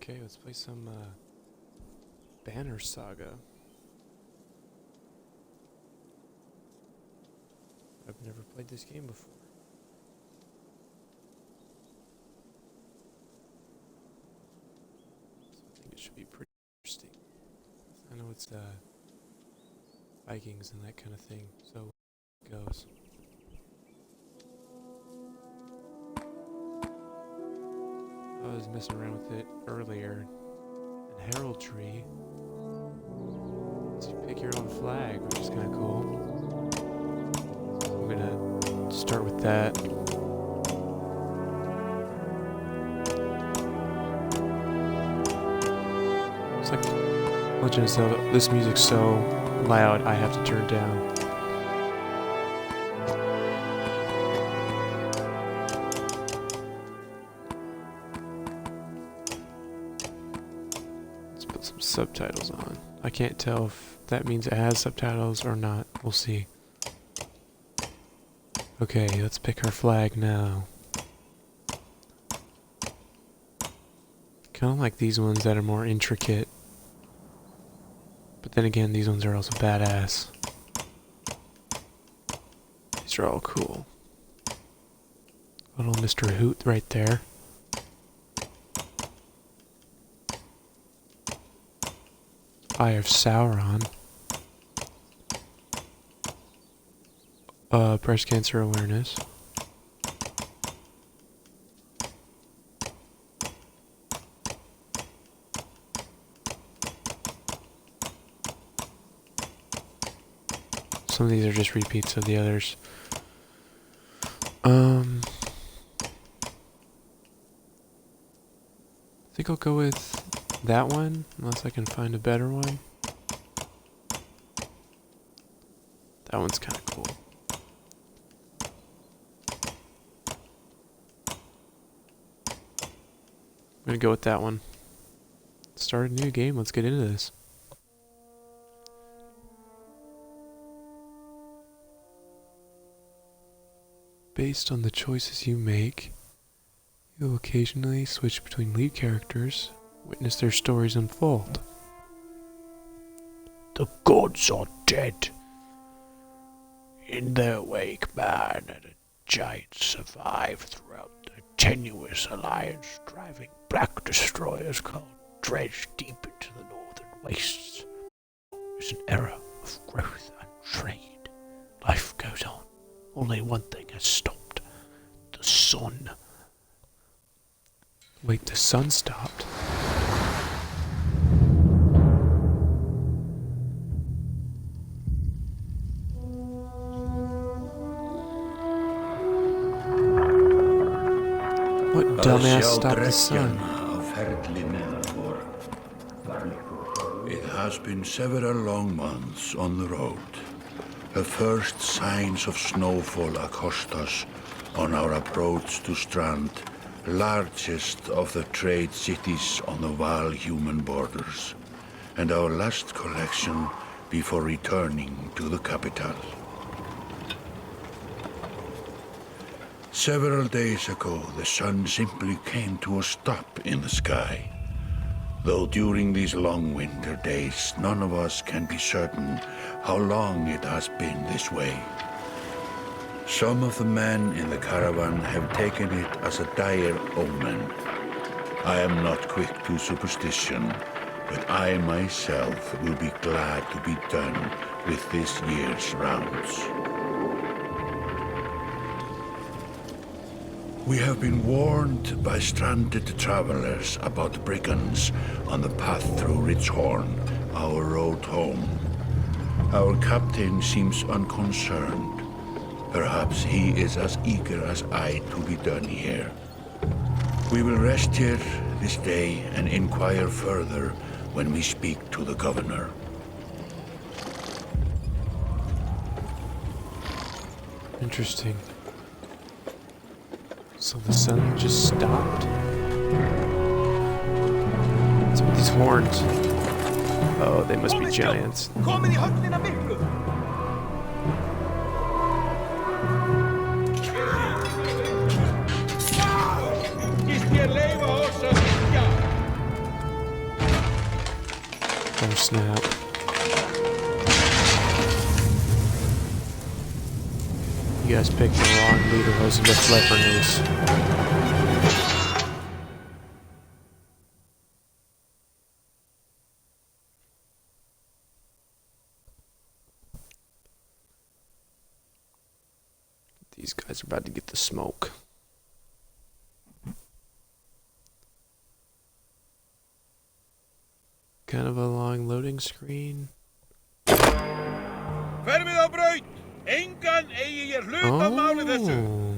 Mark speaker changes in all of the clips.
Speaker 1: Okay, let's play some Banner Saga. I've never played this game before. So I think it should be pretty interesting. I know it's Vikings and that kind of thing, so it goes. I was messing around with it earlier. And heraldry. So you pick your own flag, which is kind of cool. I'm gonna start with that. It's like Legend of Zelda. This music's so loud, I have to turn it down. Let's put some subtitles on. I can't tell if that means it has subtitles or not. We'll see. Okay, let's pick our flag now. Kind of like these ones that are more intricate. But then again, these ones are also badass. These are all cool. Little Mr. Hoot right there. Eye of Sauron. Breast cancer awareness. Some of these are just repeats of the others. I think I'll go with that one, unless I can find a better one. That one's kind of cool. I'm gonna go with that one. Start a new game, let's get into this. Based on the choices you make, you'll occasionally switch between lead characters, witness their stories unfold.
Speaker 2: The gods are dead. In their wake, man and a giant survive throughout the tenuous alliance, driving black destroyers called Dredge deep into the northern wastes. It's an era of growth and trade. Life goes on. Only one thing has stopped. The sun.
Speaker 1: Wait, the sun stopped? What dumbass stopped the sun?
Speaker 3: It has been several long months on the road. The first signs of snowfall accost us on our approach to Strand, largest of the trade cities on the Val-human borders, and our last collection before returning to the capital. Several days ago, the sun simply came to a stop in the sky. Though during these long winter days, none of us can be certain how long it has been this way. Some of the men in the caravan have taken it as a dire omen. I am not quick to superstition, but I myself will be glad to be done with this year's rounds. We have been warned by stranded travelers about brigands on the path through Ridgehorn, our road home. Our captain seems unconcerned. Perhaps he is as eager as I to be done here. We will rest here this day and inquire further when we speak to the governor.
Speaker 1: Interesting. So the sun just stopped? What's with these horns? Oh, they must be giants. Oh snap. You guys picked the wrong leader hose into flipper news. These guys are about to get the smoke. Kind of a long loading screen.
Speaker 4: Fermið á braut! Engan eigi ég hlut að máli þessu!
Speaker 1: Oh.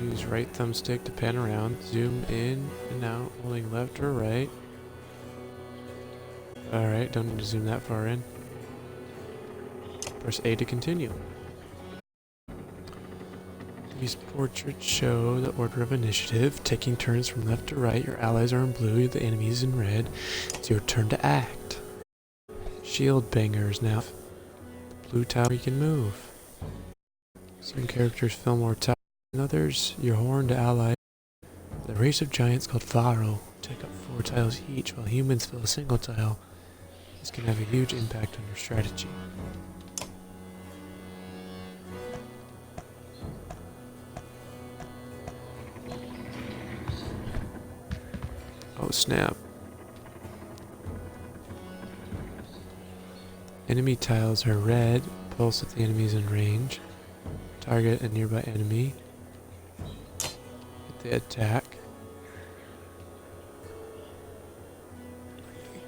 Speaker 1: Use right thumbstick to pan around. Zoom in and out, holding left or right. Alright, don't need to zoom that far in. Press A to continue. These portraits show the order of initiative, taking turns from left to right. Your allies are in blue, the enemies in red. It's your turn to act. Shield bangers now. The blue tile you can move. Some characters fill more tiles than others. Your horned ally. The race of giants called Varo take up 4 tiles each, while humans fill a single tile. This can have a huge impact on your strategy. Oh snap. Enemy tiles are red, pulse if the enemy is in range. Target a nearby enemy. Hit the attack.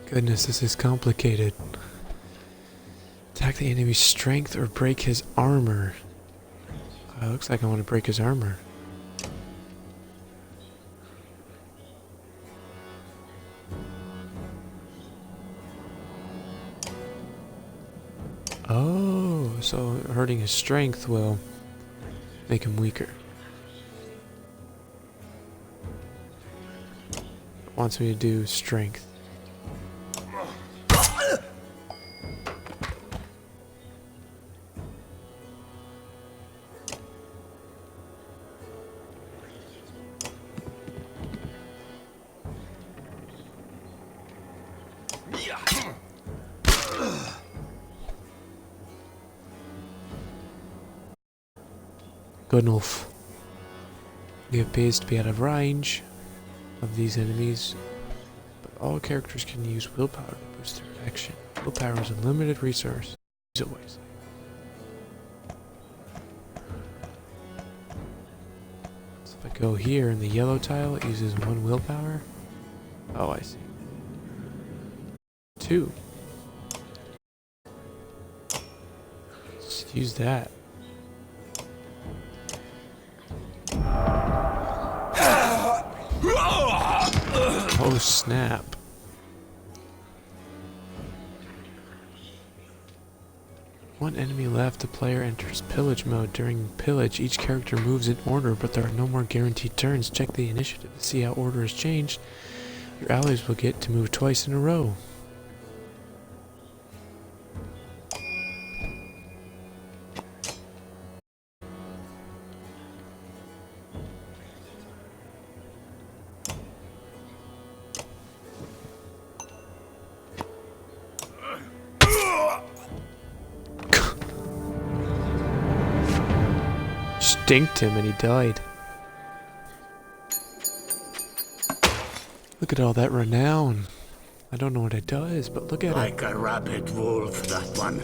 Speaker 1: Goodness, this is complicated. Attack the enemy's strength or break his armor. Looks like I want to break his armor. Oh, so hurting his strength will make him weaker. It wants me to do strength. Good enough. He appears to be out of range of these enemies, but all characters can use willpower to boost their action. Willpower is a limited resource. Use it wisely. So if I go here in the yellow tile, it uses 1 willpower. Oh, I see. 2. Let's use that. Oh snap. One enemy left, the player enters pillage mode. During pillage, each character moves in order, but there are no more guaranteed turns. Check the initiative to see how order has changed. Your allies will get to move twice in a row. Stinked him and he died. Look at all that renown. I don't know what it does, but look at it.
Speaker 3: Like a rabid wolf, that one.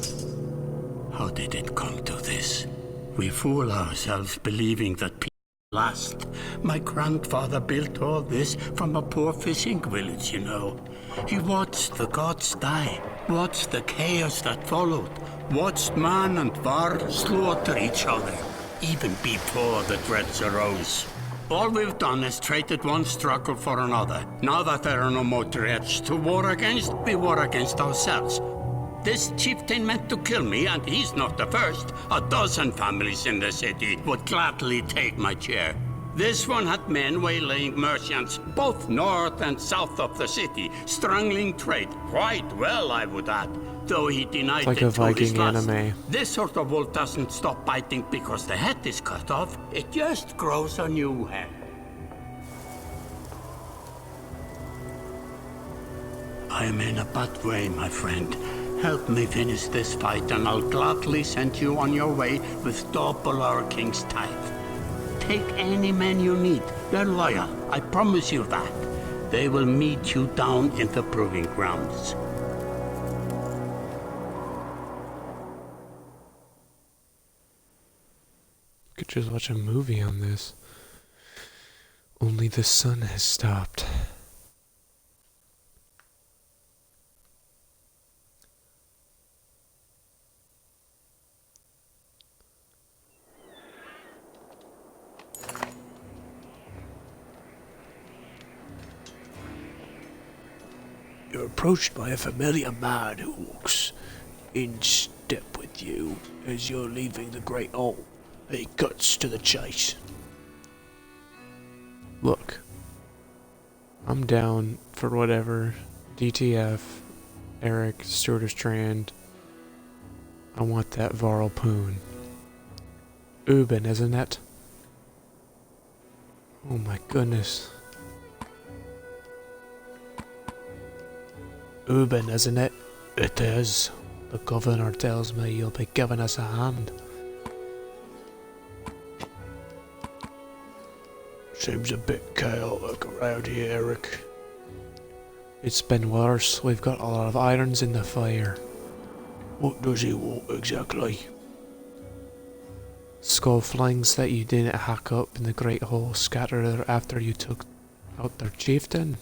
Speaker 3: How did it come to this? We fool ourselves believing that people last. My grandfather built all this from a poor fishing village, you know. He watched the gods die, watched the chaos that followed, watched man and var slaughter each other, even before the dreads arose. All we've done is traded one struggle for another. Now that there are no more dreads to war against, we war against ourselves. This chieftain meant to kill me, and he's not the first. 12 families in the city would gladly take my chair.
Speaker 5: This one had men waylaying merchants both north and south of the city, strangling trade quite well, I would add, though he denied
Speaker 1: It's like
Speaker 5: it
Speaker 1: a
Speaker 5: to his
Speaker 1: Viking
Speaker 5: lust.
Speaker 1: anime.
Speaker 5: This sort of wool doesn't stop biting because the head is cut off. It just grows a new head. I am in a bad way, my friend. Help me finish this fight and I'll gladly send you on your way with double our king's tithe. Take any men you need. They're loyal, I promise you that. They will meet you down in the proving grounds.
Speaker 1: Could just watch a movie on this. Only the sun has stopped.
Speaker 2: You're approached by a familiar man who walks in step with you as you're leaving the Great Hall. He cuts to the chase.
Speaker 1: Look, I'm down for whatever. DTF, Eric, Stewart Strand. I want that Varl Poon. Uben, isn't it? Oh my goodness. Uben, isn't it?
Speaker 2: It is.
Speaker 1: The governor tells me you'll be giving us a hand.
Speaker 2: Seems a bit chaotic around here, Eric.
Speaker 1: It's been worse. We've got a lot of irons in the fire.
Speaker 2: What does he want exactly?
Speaker 1: Skullflings that you didn't hack up in the Great Hall scattered after you took out their chieftain.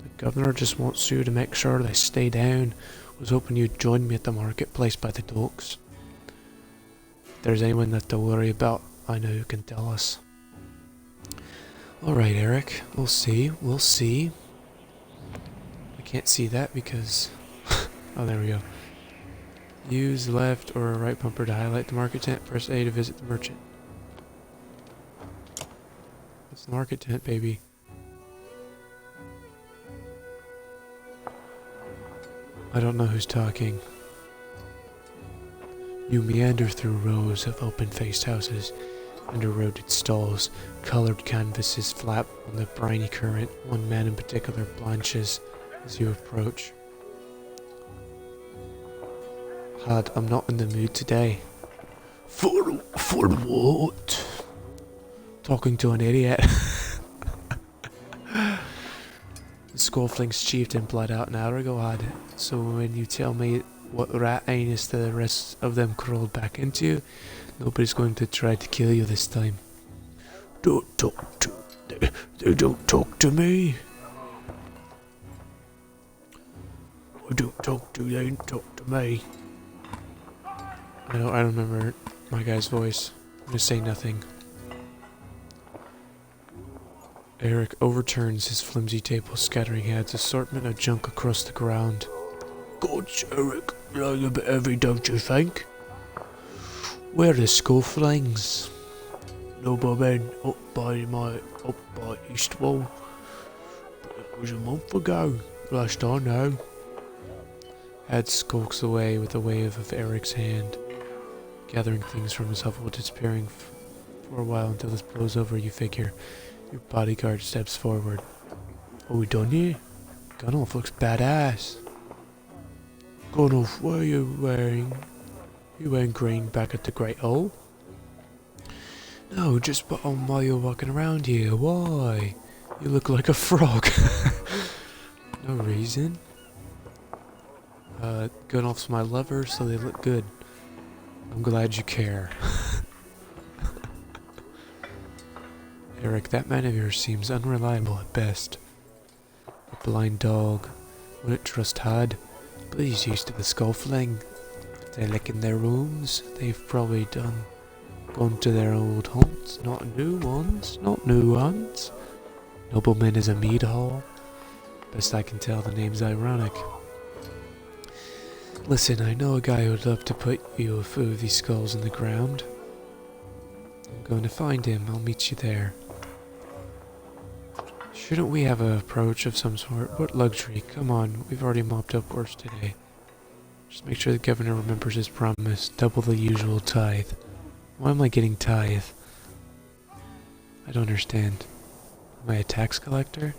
Speaker 1: The governor just wants you to make sure they stay down. Was hoping you'd join me at the marketplace by the docks. If there's anyone that to worry about, I know you can tell us. Alright, Eric. We'll see. We'll see. I can't see that because... oh, there we go. Use left or right bumper to highlight the market tent. Press A to visit the merchant. That's the market tent, baby. I don't know who's talking. You meander through rows of open-faced houses, under eroded stalls. Colored canvases flap on the briny current. One man in particular blanches as you approach. Had, I'm not in the mood today.
Speaker 2: For what?
Speaker 1: Talking to an idiot. The Skullfling's chieftain bled out an hour ago, had. So when you tell me what rat anus the rest of them crawled back into, nobody's going to try to kill you this time.
Speaker 2: Don't talk to... They don't talk to me. I don't talk to... They don't talk to me.
Speaker 1: I don't remember my guy's voice. I'm gonna say nothing. Eric overturns his flimsy table, scattering heads, assortment of junk across the ground.
Speaker 2: Gods, Eric, you're a bit heavy, don't you think?
Speaker 1: Where are the Skullflings?
Speaker 2: No, my men, up by East Wall. But it was a month ago, last I know.
Speaker 1: Ed skulks away with a wave of Eric's hand, gathering things from his hovel, disappearing for a while until this blows over. You figure. Your bodyguard steps forward.
Speaker 2: Are we done here?
Speaker 1: Gunnulf looks badass.
Speaker 2: Gunnulf, what are you wearing?
Speaker 1: You wearing green back at the Great Hall? No, just put on while you're walking around here. Why? You look like a frog. No reason. Gunnulf's my lover, so they look good. I'm glad you care. Eric, that man of yours seems unreliable at best. A blind dog. Wouldn't trust Had, but he's used to the Skullfling. They lick in their wounds. They've probably gone to their old haunts, not new ones. Nobleman is a mead hall. Best I can tell, the name's ironic. Listen, I know a guy who'd love to put you a few of these skulls in the ground. I'm going to find him. I'll meet you there. Shouldn't we have a approach of some sort? What luxury? Come on, we've already mopped up worse today. Just make sure the governor remembers his promise. Double the usual tithe. Why am I getting tithe? I don't understand. Am I a tax collector?